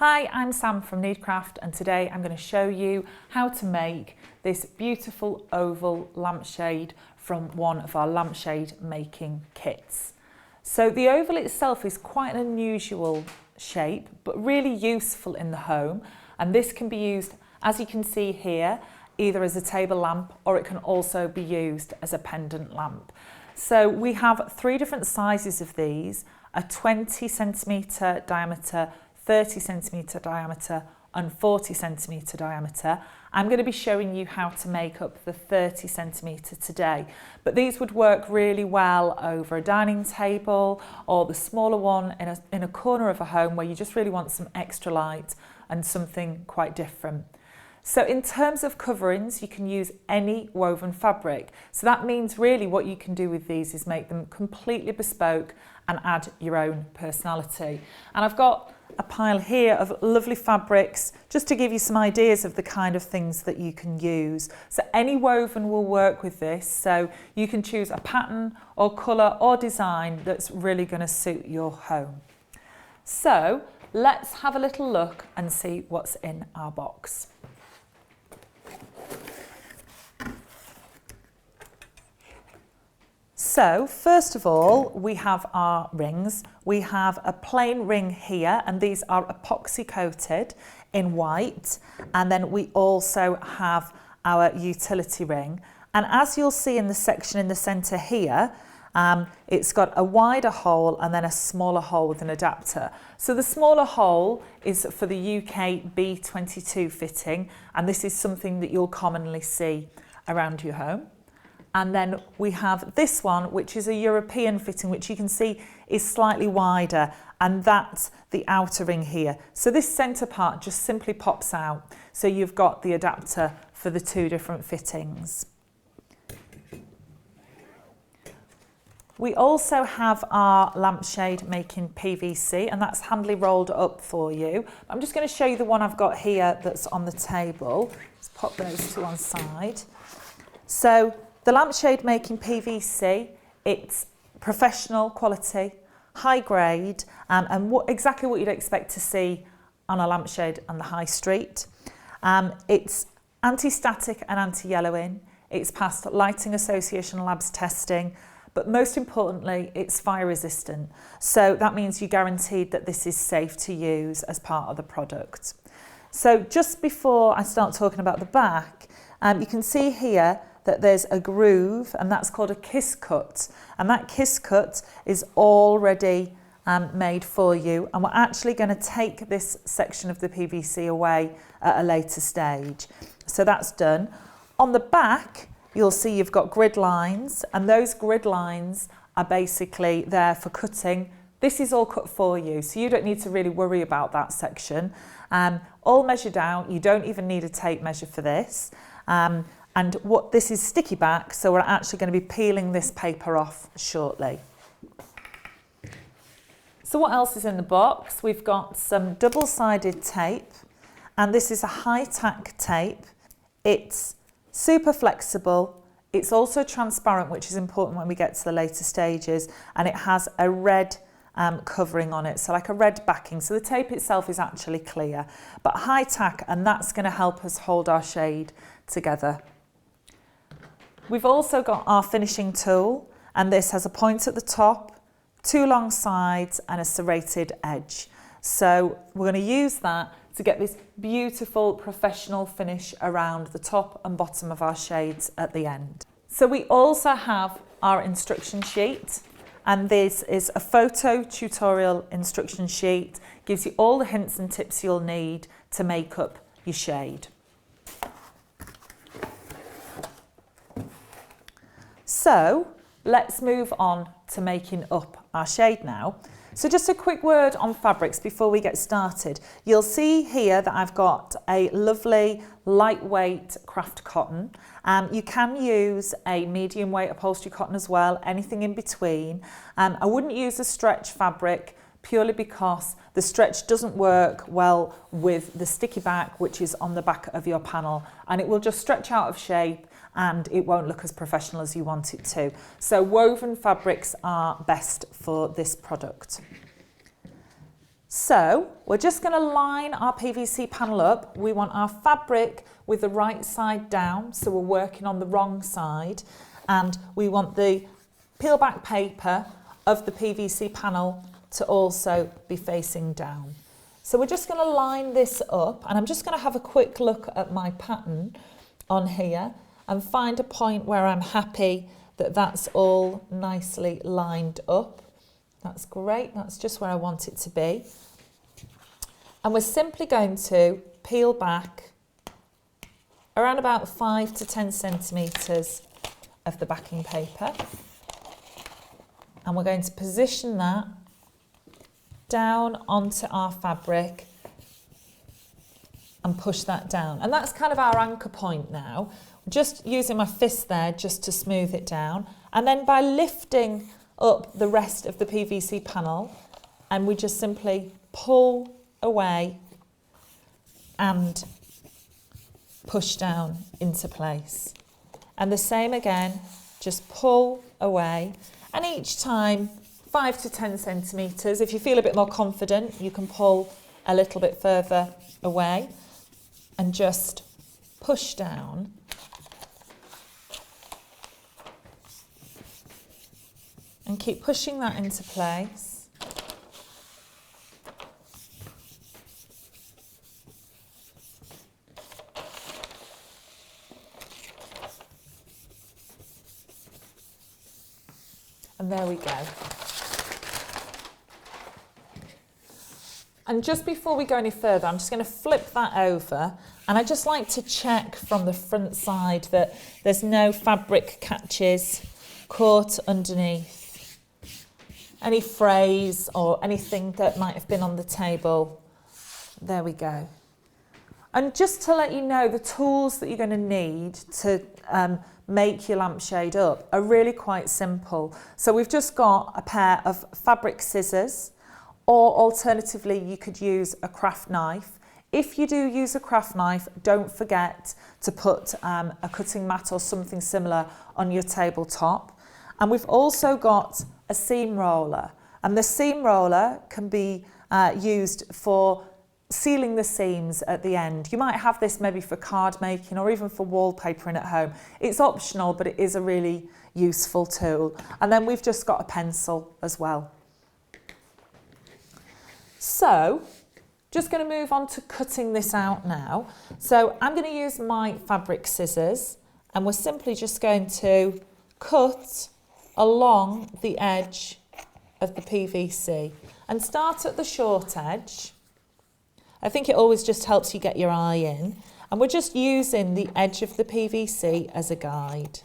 Hi, I'm Sam from Needcraft, and today I'm going to show you how to make this beautiful oval lampshade from one of our lampshade making kits. So the oval itself is quite an unusual shape, but really useful in the home, and this can be used, as you can see here, either as a table lamp or it can also be used as a pendant lamp. So we have three different sizes of these: a 20 centimetre diameter, 30 centimetre diameter and 40 centimetre diameter. I'm going to be showing you how to make up the 30 centimetre today, but these would work really well over a dining table or the smaller one in a corner of a home where you just really want some extra light and something quite different. So in terms of coverings, you can use any woven fabric. So that means really what you can do with these is make them completely bespoke and add your own personality. And I've got a pile here of lovely fabrics just to give you some ideas of the kind of things that you can use. So any woven will work with this, so you can choose a pattern or colour or design that's really going to suit your home. So let's have a little look and see what's in our box. So first of all, we have our rings. We have a plain ring here, and these are epoxy coated in white. And then we also have our utility ring. And as you'll see in the section in the centre here, it's got a wider hole and then a smaller hole with an adapter. So the smaller hole is for the UK B22 fitting, and this is something that you'll commonly see around your home. And then we have this one, which is a European fitting, which you can see is slightly wider, and that's the outer ring here. So this centre part just simply pops out. So you've got the adapter for the two different fittings. We also have our lampshade making PVC, and that's handily rolled up for you. I'm just going to show you the one I've got here that's on the table. Let's pop those two on side. So the lampshade making PVC, it's professional quality, high grade, and exactly what you'd expect to see on a lampshade on the high street. It's anti-static and anti-yellowing. It's passed Lighting Association labs testing, but most importantly, it's fire resistant. So that means you're guaranteed that this is safe to use as part of the product. So just before I start talking about the back, you can see here that there's a groove, and that's called a kiss cut, and that kiss cut is already made for you, and we're actually going to take this section of the PVC away at a later stage. So that's done. On the back you'll see you've got grid lines, and those grid lines are basically there for cutting. This is all cut for you, so you don't need to really worry about that section. All measured out, you don't even need a tape measure for this. And what this is sticky back, so we're actually going to be peeling this paper off shortly. So what else is in the box? We've got some double-sided tape, and this is a high-tack tape. It's super flexible. It's also transparent, which is important when we get to the later stages, and it has a red covering on it, so like a red backing. So the tape itself is actually clear, but high-tack, and that's going to help us hold our shade together. We've also got our finishing tool, and this has a point at the top, two long sides and a serrated edge. So we're going to use that to get this beautiful professional finish around the top and bottom of our shades at the end. So we also have our instruction sheet, and this is a photo tutorial instruction sheet. Gives you all the hints and tips you'll need to make up your shade. So let's move on to making up our shade now. So just a quick word on fabrics before we get started. You'll see here that I've got a lovely lightweight craft cotton. You can use a medium weight upholstery cotton as well, anything in between. I wouldn't use a stretch fabric purely because the stretch doesn't work well with the sticky back, which is on the back of your panel, and it will just stretch out of shape and it won't look as professional as you want it to. So woven fabrics are best for this product. So we're just going to line our PVC panel up. We want our fabric with the right side down, so we're working on the wrong side, and we want the peel back paper of the PVC panel to also be facing down. So we're just going to line this up, and I'm just going to have a quick look at my pattern on here and find a point where I'm happy that that's all nicely lined up. That's great, that's just where I want it to be. And we're simply going to peel back around about 5 to 10 centimetres of the backing paper. And we're going to position that down onto our fabric and push that down. And that's kind of our anchor point now. Just using my fist there just to smooth it down. And then by lifting up the rest of the PVC panel, and we just simply pull away and push down into place. And the same again, just pull away, and each time 5 to 10 centimetres. If you feel a bit more confident, you can pull a little bit further away and just push down. And keep pushing that into place. And there we go. And just before we go any further, I'm just going to flip that over, and I just like to check from the front side that there's no fabric catches caught underneath any frays or anything that might have been on the table. There we go. And just to let you know, the tools that you're going to need to make your lampshade up are really quite simple. So we've just got a pair of fabric scissors, or alternatively you could use a craft knife. If you do use a craft knife, don't forget to put a cutting mat or something similar on your tabletop. And we've also got a seam roller, and the seam roller can be used for sealing the seams at the end. You might have this maybe for card making or even for wallpapering at home. It's optional, but it is a really useful tool. And then we've just got a pencil as well. So just going to move on to cutting this out now. So I'm going to use my fabric scissors, and we're simply just going to cut along the edge of the PVC and start at the short edge. I think it always just helps you get your eye in, and we're just using the edge of the PVC as a guide.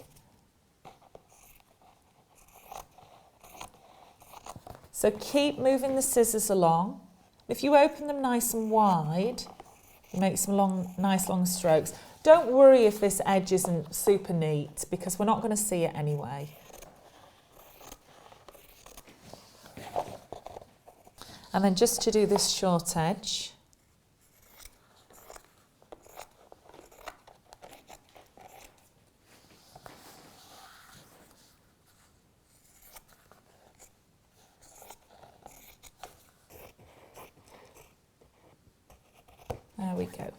So keep moving the scissors along. If you open them nice and wide, you make some nice long strokes. Don't worry if this edge isn't super neat, because we're not going to see it anyway. And then just to do this short edge, there we go.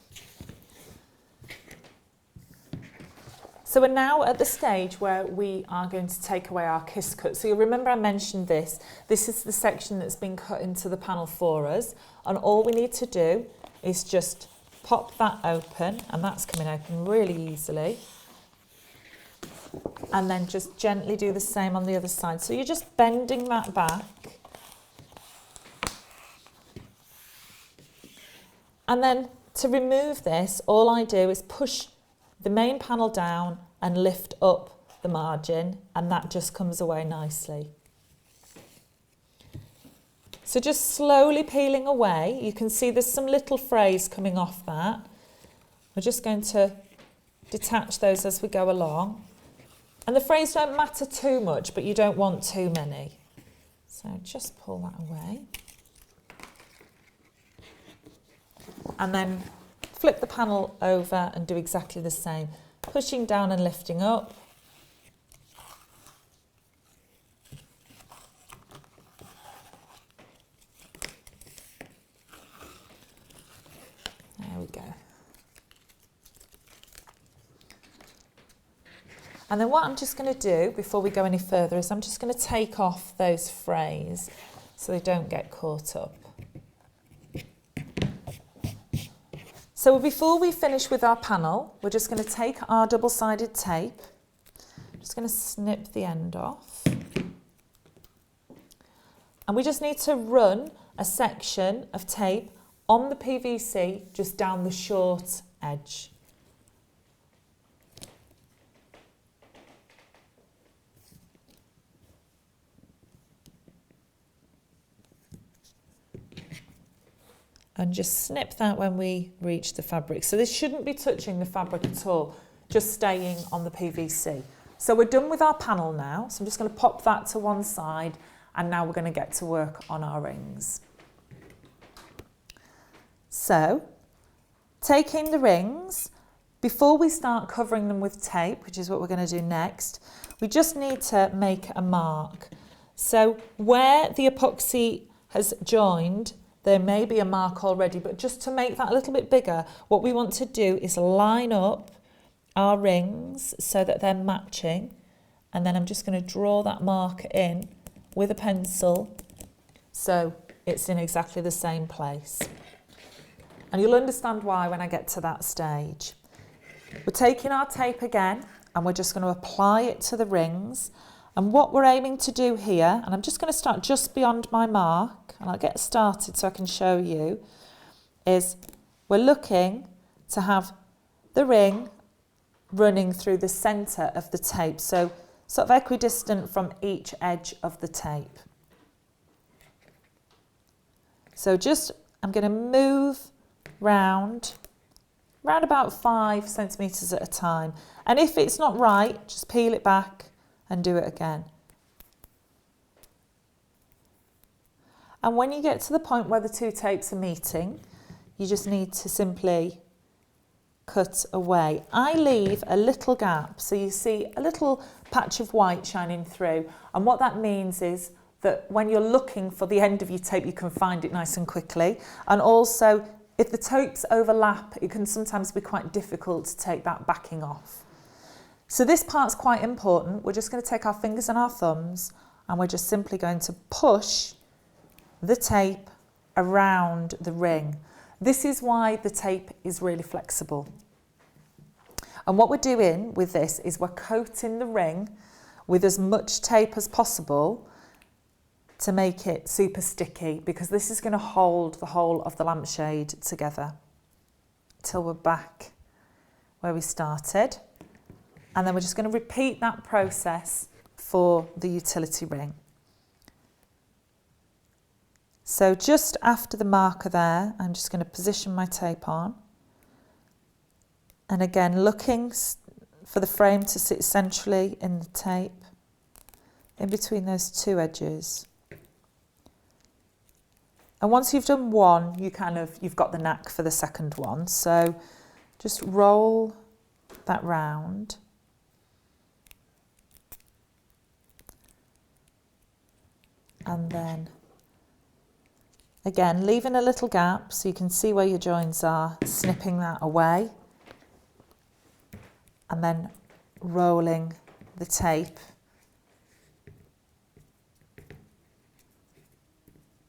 So we're now at the stage where we are going to take away our kiss cut. So you'll remember I mentioned this. This is the section that's been cut into the panel for us. And all we need to do is just pop that open, and that's coming open really easily. And then just gently do the same on the other side. So you're just bending that back. And then to remove this, all I do is push the main panel down and lift up the margin, and that just comes away nicely. So just slowly peeling away. You can see there's some little frays coming off that. We're just going to detach those as we go along. And the frays don't matter too much, but you don't want too many. So just pull that away. And then flip the panel over and do exactly the same. Pushing down and lifting up. we go. And then what I'm just going to do before we go any further is I'm just going to take off those frays so they don't get caught up. So before we finish with our panel, we're just going to take our double-sided tape. I'm just going to snip the end off. And we just need to run a section of tape on the PVC just down the short edge. And just snip that when we reach the fabric. So this shouldn't be touching the fabric at all, just staying on the PVC. So we're done with our panel now. So I'm just going to pop that to one side, and now we're going to get to work on our rings. So taking the rings, before we start covering them with tape, which is what we're going to do next, we just need to make a mark. So where the epoxy has joined, there may be a mark already, but just to make that a little bit bigger, what we want to do is line up our rings so that they're matching. And then I'm just going to draw that mark in with a pencil so it's in exactly the same place. And you'll understand why when I get to that stage. We're taking our tape again and we're just going to apply it to the rings. And what we're aiming to do here, and I'm just going to start just beyond my mark, and I'll get started so I can show you, is we're looking to have the ring running through the centre of the tape, so sort of equidistant from each edge of the tape. So just, I'm going to move round about 5 centimetres at a time. And if it's not right, just peel it back and do it again. And when you get to the point where the two tapes are meeting, you just need to simply cut away. I leave a little gap, so you see a little patch of white shining through. And what that means is that when you're looking for the end of your tape, you can find it nice and quickly. And also, if the tapes overlap, it can sometimes be quite difficult to take that backing off. So this part's quite important. We're just going to take our fingers and our thumbs and we're just simply going to push the tape around the ring. This is why the tape is really flexible. And what we're doing with this is we're coating the ring with as much tape as possible to make it super sticky, because this is going to hold the whole of the lampshade together till we're back where we started. And then we're just going to repeat that process for the utility ring. So just after the marker there, I'm just going to position my tape on. And again, looking for the frame to sit centrally in the tape, in between those two edges. And once you've done one, you've got the knack for the second one. So just roll that round. And then, again, leaving a little gap so you can see where your joins are, snipping that away. And then rolling the tape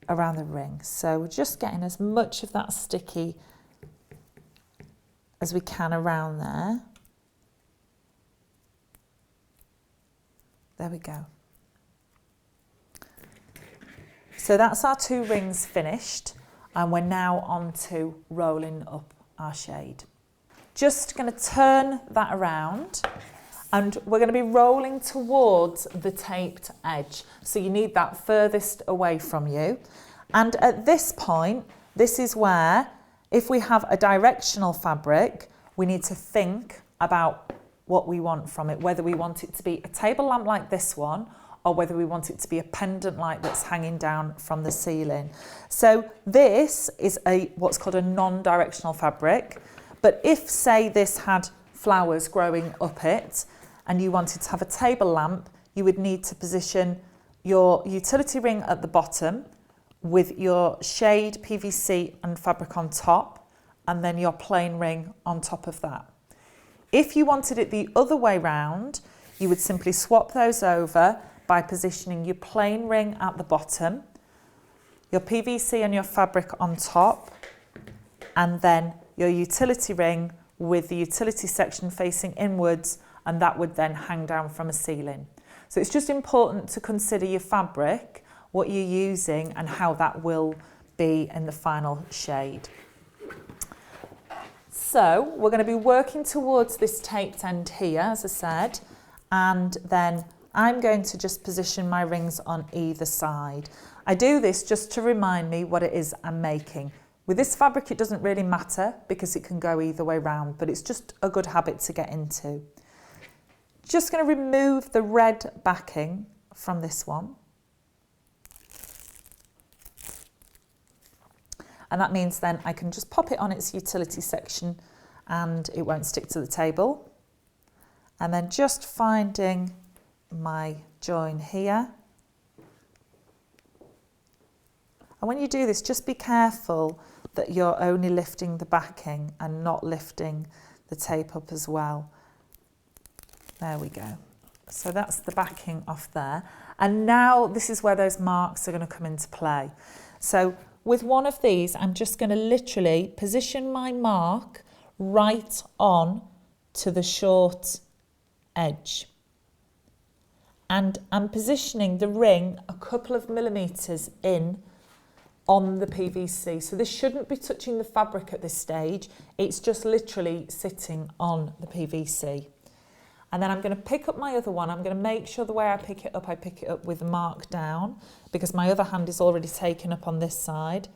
around the ring. So we're just getting as much of that sticky as we can around there. There we go. So that's our two rings finished, and we're now on to rolling up our shade. Just going to turn that around and we're going to be rolling towards the taped edge. So you need that furthest away from you. And at this point, this is where, if we have a directional fabric, we need to think about what we want from it, whether we want it to be a table lamp like this one, or whether we want it to be a pendant light that's hanging down from the ceiling. So this is what's called a non-directional fabric. But if, say, this had flowers growing up it and you wanted to have a table lamp, you would need to position your utility ring at the bottom with your shade PVC and fabric on top, and then your plain ring on top of that. If you wanted it the other way round, you would simply swap those over by positioning your plain ring at the bottom, your PVC and your fabric on top, and then your utility ring with the utility section facing inwards, and that would then hang down from a ceiling. So it's just important to consider your fabric, what you're using, and how that will be in the final shade. So we're going to be working towards this taped end here, as I said, and then I'm going to just position my rings on either side. I do this just to remind me what it is I'm making. With this fabric, it doesn't really matter because it can go either way round, but it's just a good habit to get into. Just going to remove the red backing from this one. And that means then I can just pop it on its utility section and it won't stick to the table. And then just finding my join here. And when you do this, just be careful that you're only lifting the backing and not lifting the tape up as well. There we go. So that's the backing off there. And now this is where those marks are going to come into play. So with one of these, I'm just going to literally position my mark right on to the short edge. And I'm positioning the ring a couple of millimetres in on the PVC. So this shouldn't be touching the fabric at this stage. It's just literally sitting on the PVC. And then I'm going to pick up my other one. I'm going to make sure the way I pick it up with the mark down, because my other hand is already taken up on this side,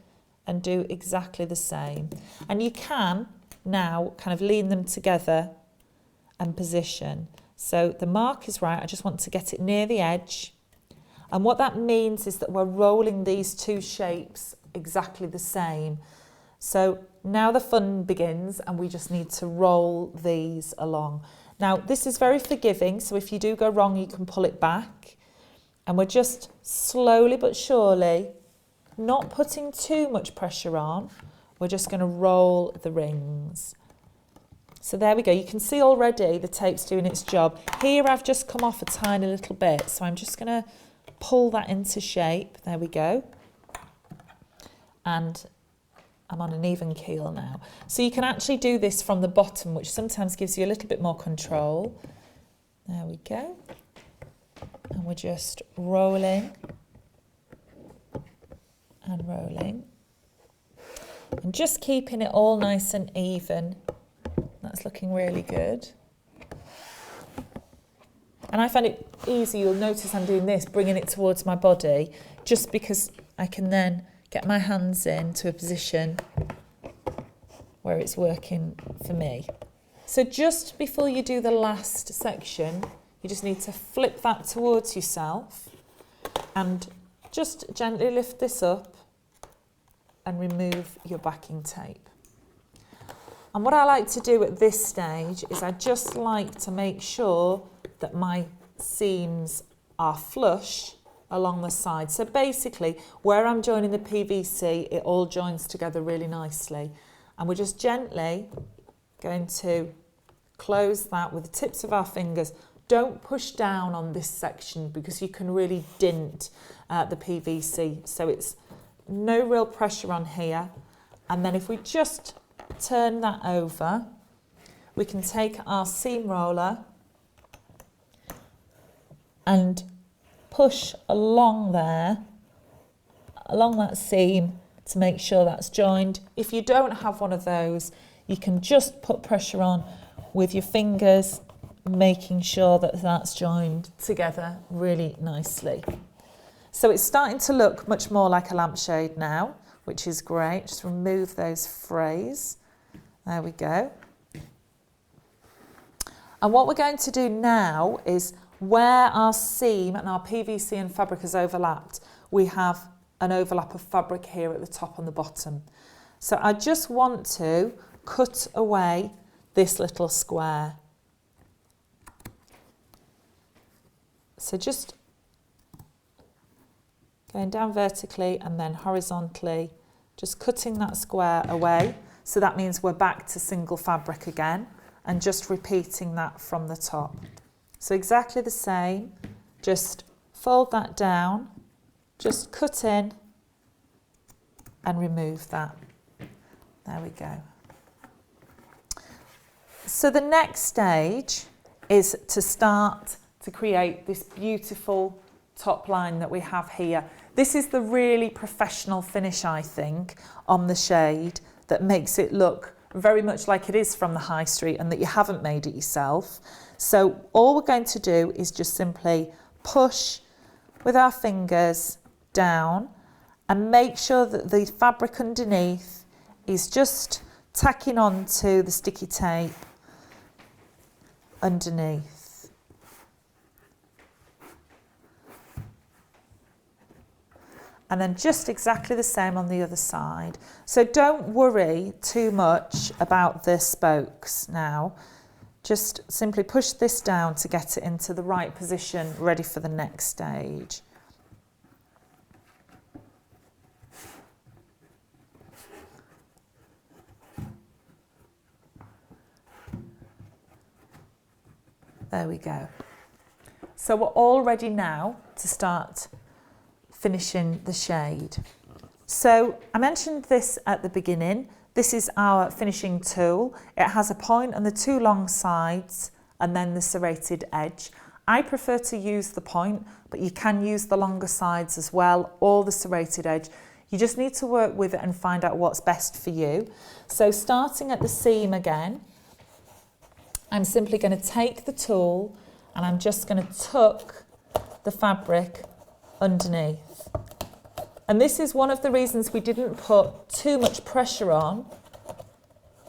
and do exactly the same. And you can now kind of lean them together and position. So the mark is right. I just want to get it near the edge. And what that means is that we're rolling these two shapes exactly the same. So now the fun begins and we just need to roll these along. Now this is very forgiving, so if you do go wrong you can pull it back. And we're just slowly but surely, not putting too much pressure on, we're just going to roll the rings. So there we go, you can see already the tape's doing its job. Here I've just come off a tiny little bit, so I'm just going to pull that into shape. There we go. And I'm on an even keel now. So you can actually do this from the bottom, which sometimes gives you a little bit more control. There we go. And we're just rolling and rolling. And just keeping it all nice and even. That's looking really good. And I find it easy, you'll notice I'm doing this, bringing it towards my body, just because I can then get my hands into a position where it's working for me. So just before you do the last section, you just need to flip that towards yourself and just gently lift this up and remove your backing tape. And what I like to do at this stage is I just like to make sure that my seams are flush along the side. So basically, where I'm joining the PVC, it all joins together really nicely. And we're just gently going to close that with the tips of our fingers. Don't push down on this section because you can really dint the PVC. So it's no real pressure on here. And then if we just turn that over, we can take our seam roller and push along there, along that seam to make sure that's joined. If you don't have one of those, you can just put pressure on with your fingers, making sure that that's joined together really nicely. So it's starting to look much more like a lampshade now, which is great. Just remove those frays. There we go. And what we're going to do now is where our seam and our PVC and fabric has overlapped, we have an overlap of fabric here at the top and the bottom. So I just want to cut away this little square. So just going down vertically and then horizontally, just cutting that square away. So that means we're back to single fabric again and just repeating that from the top. So exactly the same, just fold that down, just cut in and remove that. There we go. So the next stage is to start to create this beautiful top line that we have here. This is the really professional finish, I think, on the shade that makes it look very much like it is from the high street and that you haven't made it yourself. So all we're going to do is just simply push with our fingers down and make sure that the fabric underneath is just tacking onto the sticky tape underneath. And then just exactly the same on the other side. So don't worry too much about the spokes now. Just simply push this down to get it into the right position, ready for the next stage. There we go. So we're all ready now to start finishing the shade. So I mentioned this at the beginning. This is our finishing tool. It has a point on the two long sides and then the serrated edge. I prefer to use the point, but you can use the longer sides as well, or the serrated edge. You just need to work with it and find out what's best for you. So starting at the seam again, I'm simply going to take the tool and I'm just going to tuck the fabric underneath. And this is one of the reasons we didn't put too much pressure on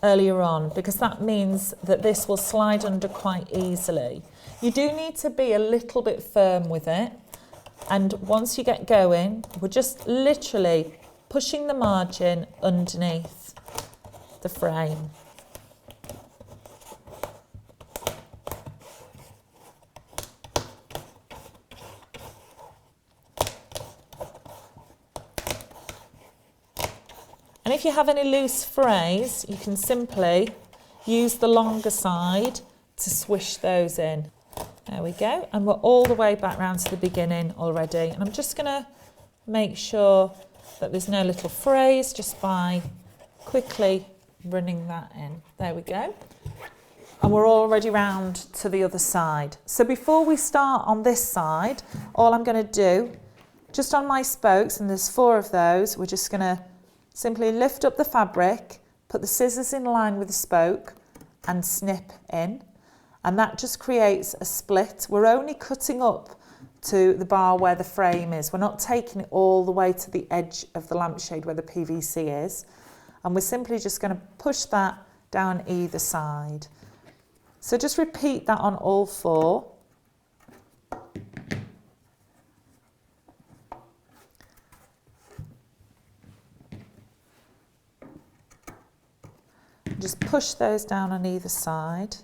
earlier on, because that means that this will slide under quite easily. You do need to be a little bit firm with it. And once you get going, we're just literally pushing the margin underneath the frame. And if you have any loose frays, you can simply use the longer side to swish those in. There we go. And we're all the way back round to the beginning already. And I'm just going to make sure that there's no little frays just by quickly running that in. There we go. And we're already round to the other side. So before we start on this side, all I'm going to do, just on my spokes, and there's 4 of those, we're just going to simply lift up the fabric, put the scissors in line with the spoke and snip in, and that just creates a split. We're only cutting up to the bar where the frame is. We're not taking it all the way to the edge of the lampshade where the PVC is, and we're simply just going to push that down either side. So just repeat that on all 4. Just push those down on either side.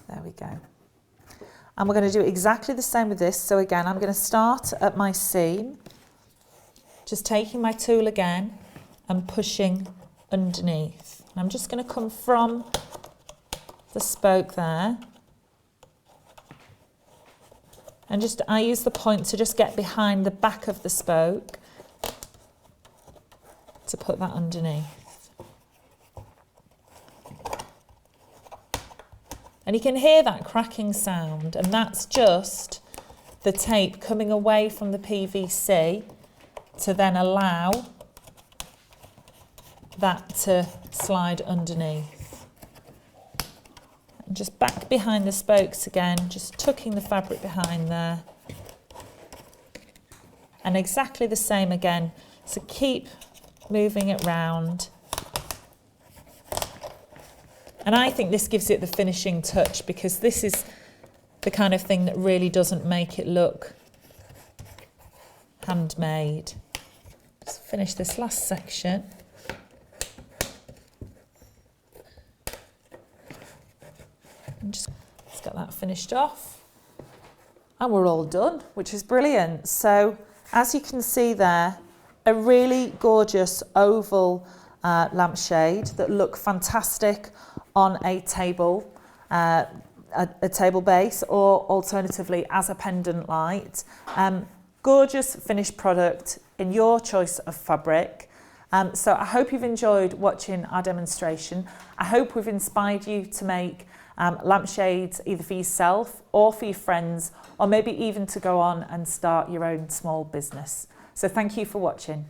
There we go. And we're going to do exactly the same with this. So again, I'm going to start at my seam, just taking my tool again and pushing underneath. And I'm just going to come from the spoke there. And just, I use the point to just get behind the back of the spoke to put that underneath. And you can hear that cracking sound, and that's just the tape coming away from the PVC to then allow that to slide underneath. And just back behind the spokes again, just tucking the fabric behind there. And exactly the same again, so keep moving it round. And I think this gives it the finishing touch, because this is the kind of thing that really doesn't make it look handmade. Just finish this last section. And just let's get that finished off. And we're all done, which is brilliant. So as you can see there, a really gorgeous oval lampshade that look fantastic on a table, a table base, or alternatively as a pendant light. Gorgeous finished product in your choice of fabric. So I hope you've enjoyed watching our demonstration. I hope we've inspired you to make lampshades either for yourself or for your friends, or maybe even to go on and start your own small business. So thank you for watching.